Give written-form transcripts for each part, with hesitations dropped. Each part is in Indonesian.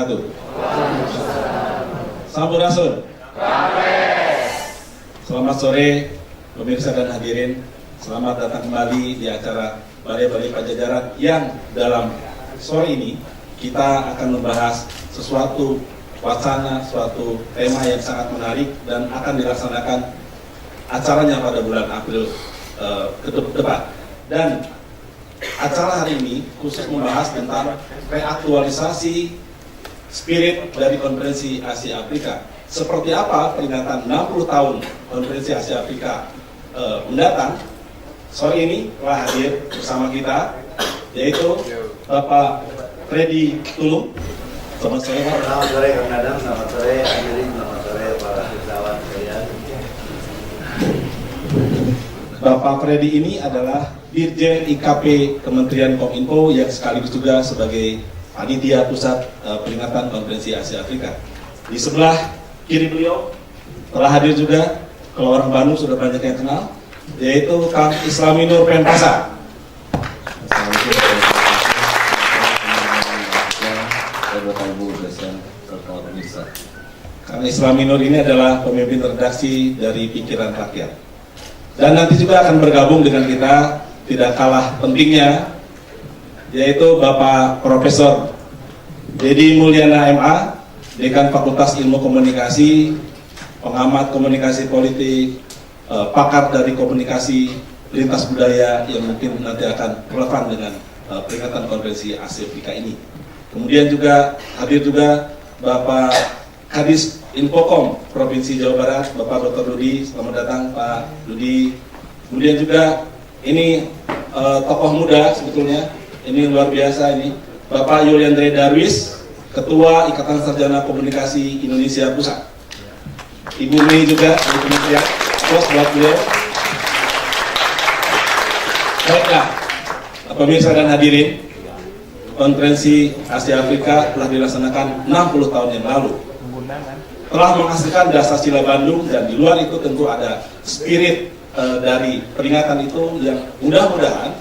wabarakatuh. Sampurasun. Selamat sore pemirsa dan hadirin. Selamat datang kembali di acara Balai-Balai Pajajaran yang dalam sore ini kita akan membahas sesuatu wacana, suatu tema yang sangat menarik dan akan dilaksanakan acaranya pada bulan April ke depan. Dan acara hari ini khusus membahas tentang reaktualisasi spirit dari Konferensi Asia Afrika. Seperti apa peringatan 60 tahun Konferensi Asia Afrika mendatang. Sore ini telah hadir bersama kita yaitu Bapak Freddy Tulung. Selamat sore Pak. Selamat sore Kang Dadang, selamat sore hadirin, selamat sore para wisatawan sekalian. Bapak Freddy ini adalah Dirjen IKP Kementerian Kominfo yang sekaligus juga sebagai panitia pusat peringatan Konferensi Asia Afrika. Di sebelah kiri beliau telah hadir juga, kalau orang Bandung sudah banyak yang kenal, yaitu Kang Islaminur Pempasa. Kang Islaminur ini adalah pemimpin redaksi dari Pikiran Rakyat. Dan nanti juga akan bergabung dengan kita, tidak kalah pentingnya, yaitu Bapak Profesor Dedi Mulyana MA, Dekan Fakultas Ilmu Komunikasi, pengamat komunikasi politik, pakar dari komunikasi lintas budaya yang mungkin nanti akan relevan dengan peringatan Konferensi Asia Afrika ini. Kemudian juga hadir juga Bapak Kadis Infokom Provinsi Jawa Barat, Bapak Dr. Dudi. Selamat datang Pak Dudi. Kemudian juga ini tokoh muda sebetulnya, ini luar biasa ini, Bapak Yuliandre Darwis, Ketua Ikatan Sarjana Komunikasi Indonesia Pusat. Ibu Mei juga dari Kementerian. Aplaus buat beliau. Baiklah, pemirsa dan hadirin, Konferensi Asia Afrika telah dilaksanakan 60 tahun yang lalu. Telah menghasilkan dasar sila Bandung, dan di luar itu tentu ada spirit dari peringatan itu yang mudah-mudahan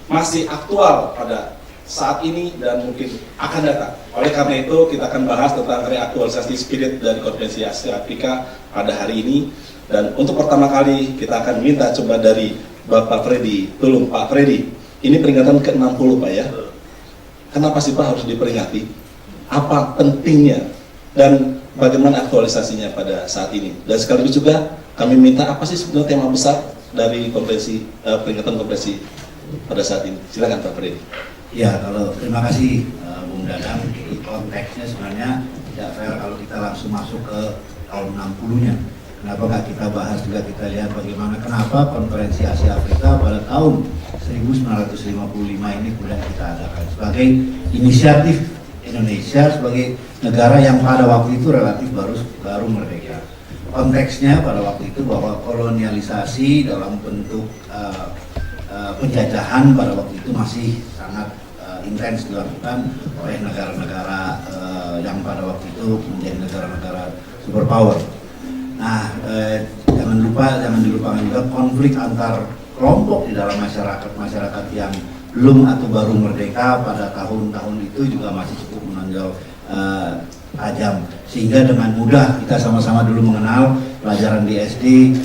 masih aktual pada saat ini dan mungkin akan datang. Oleh karena itu kita akan bahas tentang reaktualisasi spirit dari Konferensi Asia Afrika pada hari ini. Dan untuk pertama kali kita akan minta coba dari Bapak Freddy Tulung. Pak Freddy, ini peringatan ke-60 Pak ya. Kenapa sih Pak harus diperingati? Apa pentingnya dan bagaimana aktualisasinya pada saat ini? Dan sekaligus juga kami minta apa sih sebenarnya tema besar dari konferensi peringatan konferensi pada saat ini? Silakan Pak Freddy. Ya, kalau terima kasih Bung Dadang. Di konteksnya sebenarnya tidak fair kalau kita langsung masuk ke tahun 60-nya. Kenapa nggak kita bahas juga, kita lihat bagaimana kenapa Konferensi Asia Afrika pada tahun 1955 ini kemudian kita adakan sebagai inisiatif Indonesia sebagai negara yang pada waktu itu relatif baru merdeka. Konteksnya pada waktu itu bahwa kolonialisasi dalam bentuk penjajahan pada waktu itu masih sangat intens dilakukan oleh negara-negara yang pada waktu itu menjadi negara-negara superpower. Nah, jangan dilupakan juga konflik antar kelompok di dalam masyarakat yang belum atau baru merdeka pada tahun-tahun itu juga masih cukup menonjol tajam, sehingga dengan mudah kita sama-sama dulu mengenal pelajaran di SD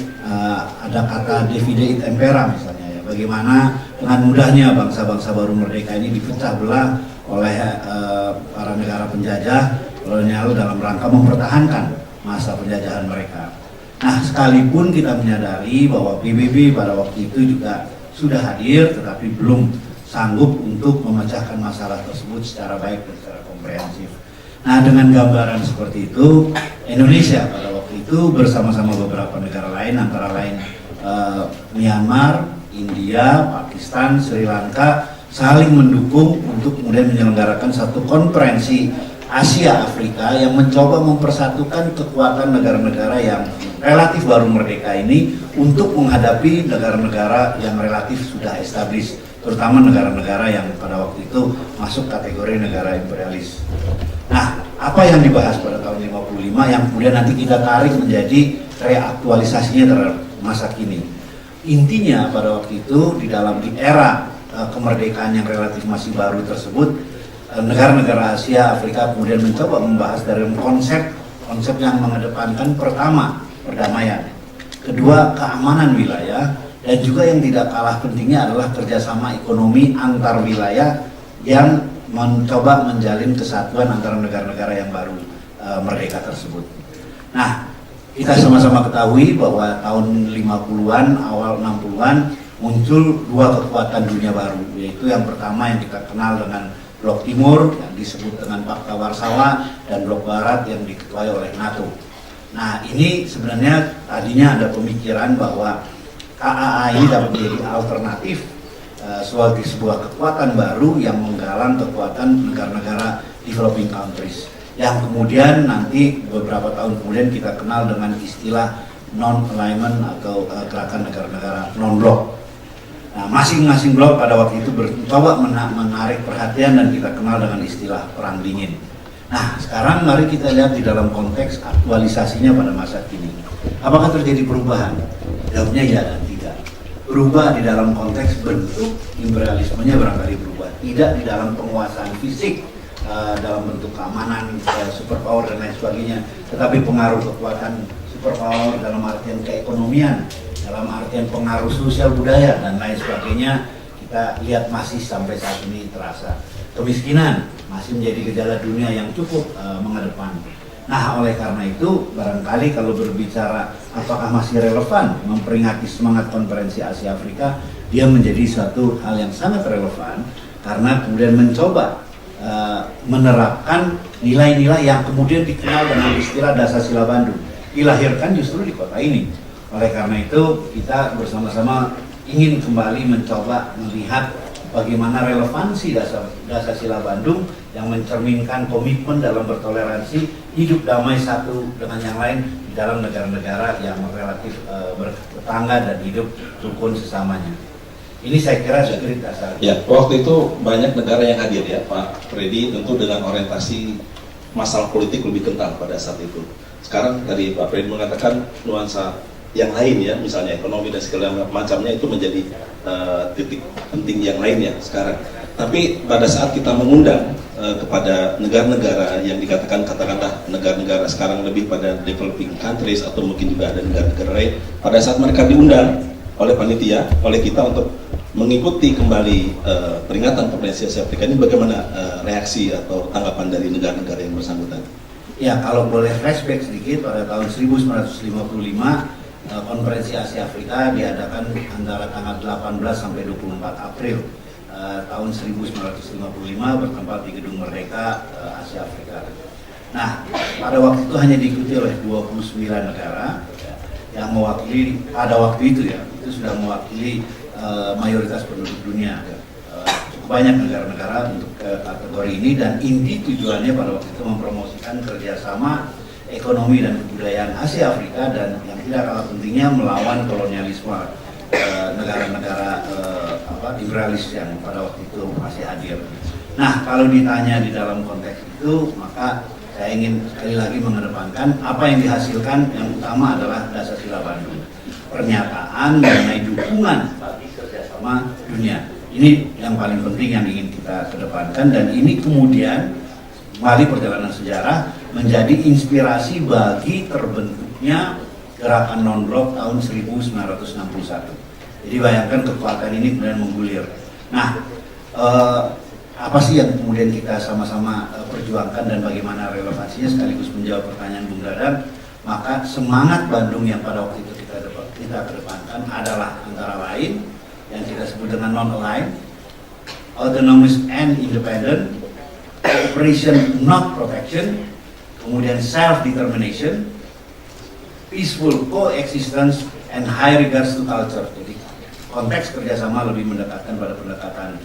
ada kata divide et impera misalnya ya, bagaimana dengan mudahnya bangsa-bangsa baru merdeka ini dipecah belah oleh para negara penjajah kolonial dalam rangka mempertahankan masa penjajahan mereka. Nah, sekalipun kita menyadari bahwa PBB pada waktu itu juga sudah hadir tetapi belum sanggup untuk memecahkan masalah tersebut secara baik dan secara komprehensif. Nah, dengan gambaran seperti itu, Indonesia pada waktu itu bersama-sama beberapa negara lain, antara lain Myanmar, India, Pakistan, Sri Lanka, saling mendukung untuk kemudian menyelenggarakan satu konferensi Asia Afrika yang mencoba mempersatukan kekuatan negara-negara yang relatif baru merdeka ini untuk menghadapi negara-negara yang relatif sudah established, terutama negara-negara yang pada waktu itu masuk kategori negara imperialis. Nah, apa yang dibahas pada tahun 55 yang kemudian nanti kita tarik menjadi reaktualisasinya terhadap masa kini. Intinya pada waktu itu di era kemerdekaan yang relatif masih baru tersebut, negara-negara Asia, Afrika kemudian mencoba membahas dari konsep yang mengedepankan pertama perdamaian, kedua keamanan wilayah, dan juga yang tidak kalah pentingnya adalah kerjasama ekonomi antar wilayah yang mencoba menjalin kesatuan antara negara-negara yang baru merdeka tersebut. Nah, kita sama-sama ketahui bahwa tahun 50-an, awal 60-an muncul dua kekuatan dunia baru, yaitu yang pertama yang kita kenal dengan Blok Timur yang disebut dengan Pakta Warsawa, dan Blok Barat yang diketuai oleh NATO. Nah, ini sebenarnya tadinya ada pemikiran bahwa KAA ini dapat menjadi alternatif sebagai sebuah kekuatan baru yang menggalang kekuatan negara-negara developing countries, yang kemudian nanti beberapa tahun kemudian kita kenal dengan istilah non-alignment atau gerakan negara-negara non-blok. Nah, masing-masing blok pada waktu itu mencoba menarik perhatian dan kita kenal dengan istilah perang dingin. Nah, sekarang mari kita lihat di dalam konteks aktualisasinya pada masa kini. Apakah terjadi perubahan? Jawabnya ya dan tidak. Berubah di dalam konteks bentuk imperialismenya barangkali berubah, tidak di dalam penguasaan fisik dalam bentuk keamanan, superpower dan lain sebagainya, tetapi pengaruh kekuatan superpower dalam artian keekonomian, dalam artian pengaruh sosial budaya dan lain sebagainya, kita lihat masih sampai saat ini terasa. Kemiskinan masih menjadi gejala dunia yang cukup mengedepan. Nah, oleh karena itu barangkali kalau berbicara apakah masih relevan memperingati semangat konferensi Asia Afrika, dia menjadi suatu hal yang sangat relevan karena kemudian mencoba menerapkan nilai-nilai yang kemudian dikenal dengan istilah Dasar-Sila Bandung, dilahirkan justru di kota ini. Oleh karena itu kita bersama-sama ingin kembali mencoba melihat bagaimana relevansi Dasar-Sila Bandung yang mencerminkan komitmen dalam bertoleransi, hidup damai satu dengan yang lain di dalam negara-negara yang relatif bertetangga dan hidup rukun sesamanya. Ini saya kira spirit dasar. Ya, waktu itu banyak negara yang hadir ya Pak Freddy, tentu dengan orientasi masalah politik lebih kental pada saat itu. Sekarang tadi Pak Freddy mengatakan nuansa yang lain ya, misalnya ekonomi dan segala macamnya itu menjadi titik penting yang lainnya sekarang. Tapi pada saat kita mengundang kepada negara-negara yang katakanlah negara-negara sekarang lebih pada developing countries atau mungkin juga ada negara-negara lain, pada saat mereka diundang oleh panitia, oleh kita untuk mengikuti kembali peringatan konferensi Asia Afrika ini, bagaimana reaksi atau tanggapan dari negara-negara yang bersangkutan? Ya, kalau boleh flashback sedikit, pada tahun 1955 konferensi Asia Afrika diadakan antara tanggal 18 sampai 24 April tahun 1955 bertempat di Gedung Merdeka Asia Afrika. Nah, pada waktu itu hanya diikuti oleh 29 negara yang mewakili, pada waktu itu ya, itu sudah mewakili mayoritas penduduk dunia. Cukup banyak negara-negara untuk kategori ini, dan inti tujuannya pada waktu itu mempromosikan kerjasama ekonomi dan kebudayaan Asia Afrika, dan yang tidak kalah pentingnya melawan kolonialisme negara-negara imperialis yang pada waktu itu masih hadir. Nah, kalau ditanya di dalam konteks itu, maka saya ingin sekali lagi mengedepankan apa yang dihasilkan. Yang utama adalah Dasar-Sila Bandung, pernyataan mengenai dukungan bagi kerjasama dunia. Ini yang paling penting yang ingin kita kedepankan, dan ini kemudian kembali perjalanan sejarah menjadi inspirasi bagi terbentuknya gerakan non-blok tahun 1961. Jadi bayangkan kekuatan ini kemudian menggulir. Nah, apa sih yang kemudian kita sama-sama perjuangkan dan bagaimana relevansinya, sekaligus menjawab pertanyaan Bung Dadang. Maka semangat Bandung yang pada waktu itu kita kedepankan adalah antara lain yang kita sebut dengan non-aligned, autonomous and independent, cooperation not protection, kemudian self-determination, peaceful coexistence, and high regards to culture. Jadi konteks kerjasama lebih mendekatkan pada pendekatan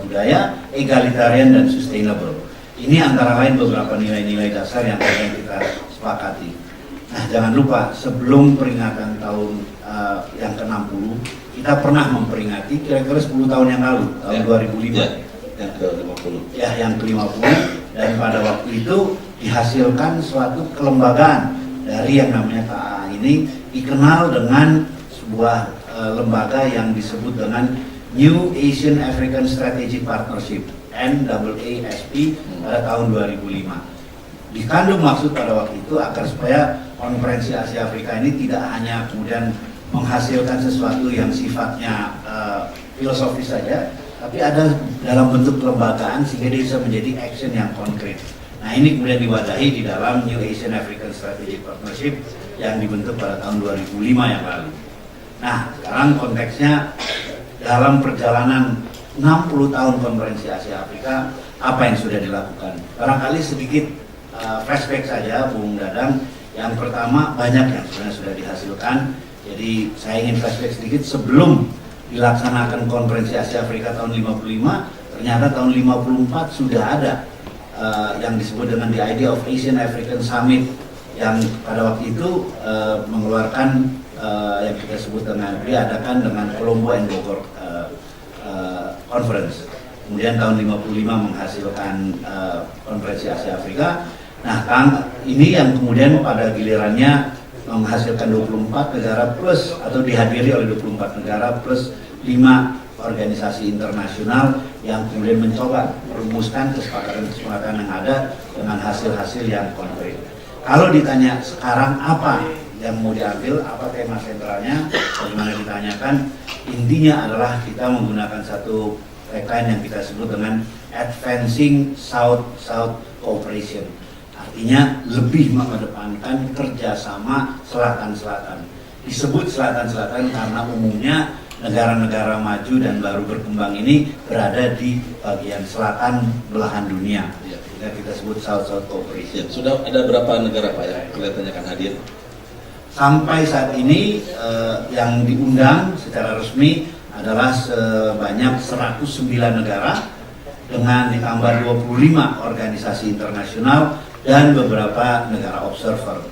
budaya, egalitarian, dan sustainable. Ini antara lain beberapa nilai-nilai dasar yang akan kita sepakati. Nah, jangan lupa sebelum peringatan tahun yang ke-60, kita pernah memperingati kira-kira 10 tahun yang lalu, tahun 2005. Yang ke-50. Ya, yang ke-50, dan pada waktu itu dihasilkan suatu kelembagaan dari yang namanya KAA ini, dikenal dengan sebuah lembaga yang disebut dengan New Asian African Strategic Partnership, NAASP pada tahun 2005. Dikandung maksud pada waktu itu agar supaya konferensi Asia Afrika ini tidak hanya kemudian menghasilkan sesuatu yang sifatnya filosofis saja, tapi ada dalam bentuk kelembagaan sehingga dia bisa menjadi action yang konkret. Nah, ini kemudian diwadahi di dalam New Asian African Strategic Partnership yang dibentuk pada tahun 2005 yang lalu. Nah, sekarang konteksnya dalam perjalanan 60 tahun konferensi Asia Afrika, apa yang sudah dilakukan? Barangkali sedikit flashback saja, Bung Dadang. Yang pertama, banyak yang sebenarnya sudah dihasilkan. Jadi saya ingin flashback sedikit sebelum dilaksanakan konferensi Asia Afrika tahun 55, ternyata tahun 54 sudah ada yang disebut dengan the idea of Asian African Summit yang pada waktu itu mengeluarkan yang kita sebut dengan diadakan dengan Colombo and Bogor Conference. Kemudian tahun 55 menghasilkan konferensi Asia Afrika. Nah, ini yang kemudian pada gilirannya menghasilkan 24 negara plus atau dihadiri oleh 24 negara plus 5 organisasi internasional yang kemudian mencoba merumuskan kesepakatan-kesepakatan yang ada dengan hasil-hasil yang konkret. Kalau ditanya sekarang apa yang mau diambil, apa tema sentralnya, bagaimana ditanyakan, intinya adalah kita menggunakan satu tagline yang kita sebut dengan Advancing South-South Cooperation. Artinya lebih mengedepankan kerjasama selatan-selatan. Disebut selatan-selatan karena umumnya negara-negara maju dan baru berkembang ini berada di bagian selatan belahan dunia. Kita sebut South-South Cooperation. Ya, sudah ada berapa negara Pak yang kelihatannya akan hadir? Sampai saat ini yang diundang secara resmi adalah sebanyak 109 negara dengan ditambah 25 organisasi internasional dan beberapa negara observer.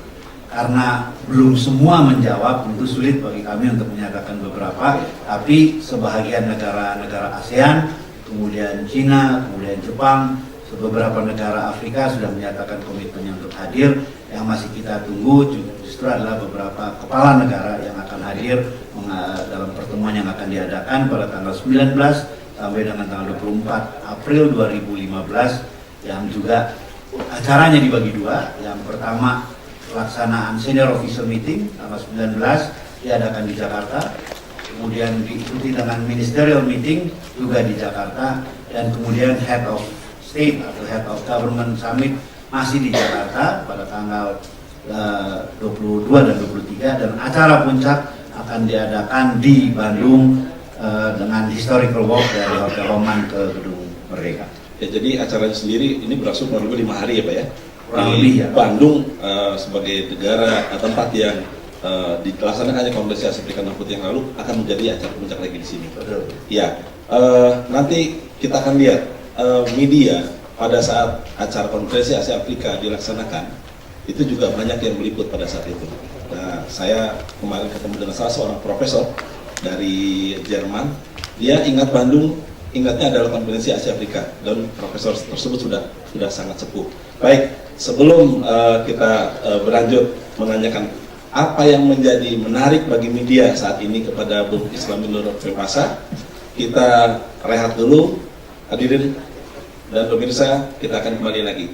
Karena belum semua menjawab, tentu sulit bagi kami untuk menyatakan beberapa, tapi sebahagian negara-negara ASEAN, kemudian Cina, kemudian Jepang, beberapa negara Afrika sudah menyatakan komitmennya untuk hadir. Yang masih kita tunggu justru adalah beberapa kepala negara yang akan hadir dalam pertemuan yang akan diadakan pada tanggal 19 sampai dengan tanggal 24 April 2015 yang juga acaranya dibagi dua. Yang pertama pelaksanaan senior official meeting tanggal 19 diadakan di Jakarta, kemudian diikuti dengan ministerial meeting juga di Jakarta, dan kemudian head of state atau head of government summit masih di Jakarta pada tanggal 22 dan 23, dan acara puncak akan diadakan di Bandung dengan historical walk dari Hotel Roman ke Gedung Merdeka. Ya, jadi acaranya sendiri ini berlangsung kurang lebih 5 hari ya Pak ya? Kurang lebih ya. Bandung sebagai negara tempat yang dilaksanakannya konferensi Asia Afrika 60 yang lalu akan menjadi acara puncak lagi di sini. Betul. Ya, nanti kita akan lihat media pada saat acara konferensi Asia Afrika dilaksanakan itu juga banyak yang meliput pada saat itu. Nah, saya kemarin ketemu dengan salah seorang profesor dari Jerman. Dia ingat Bandung, ingatnya adalah konferensi Asia Afrika, dan profesor tersebut sudah sangat sepuh. Baik, sebelum kita berlanjut menanyakan apa yang menjadi menarik bagi media saat ini kepada Bung Islamil Nur Pemasa, kita rehat dulu, hadirin dan pemirsa, kita akan kembali lagi.